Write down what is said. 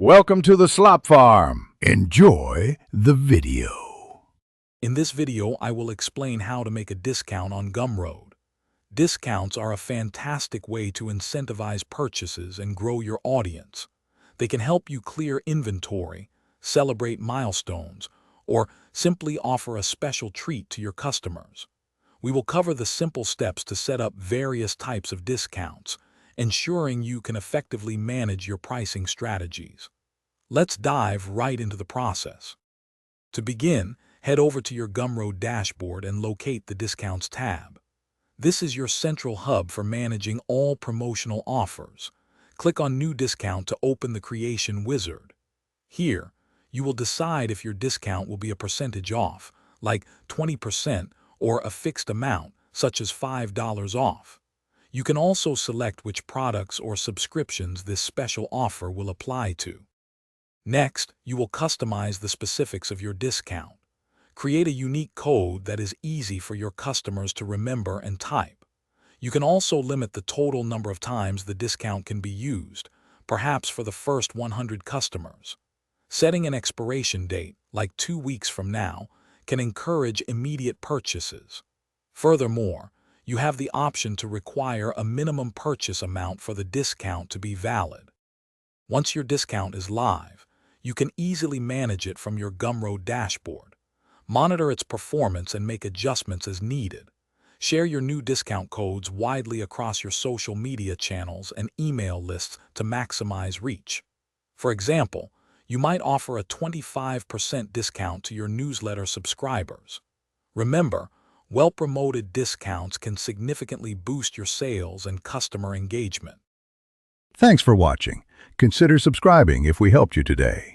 Welcome to the Slop Farm. Enjoy the video. In this video, I will explain how to make a discount on Gumroad. Discounts are a fantastic way to incentivize purchases and grow your audience. They can help you clear inventory, celebrate milestones, or simply offer a special treat to your customers. We will cover the simple steps to set up various types of discounts, ensuring you can effectively manage your pricing strategies. Let's dive right into the process. To begin, head over to your Gumroad dashboard and locate the Discounts tab. This is your central hub for managing all promotional offers. Click on New Discount to open the Creation Wizard. Here, you will decide if your discount will be a percentage off, like 20%, or a fixed amount, such as $5 off. You can also select which products or subscriptions this special offer will apply to. Next, you will customize the specifics of your discount. Create a unique code that is easy for your customers to remember and type. You can also limit the total number of times the discount can be used, perhaps for the first 100 customers. Setting an expiration date, like 2 weeks from now, can encourage immediate purchases. Furthermore, you have the option to require a minimum purchase amount for the discount to be valid. Once your discount is live, you can easily manage it from your Gumroad dashboard. Monitor its performance and make adjustments as needed. Share your new discount codes widely across your social media channels and email lists to maximize reach. For example, you might offer a 25% discount to your newsletter subscribers. Remember, well-promoted discounts can significantly boost your sales and customer engagement. Thanks for watching. Consider subscribing if we helped you today.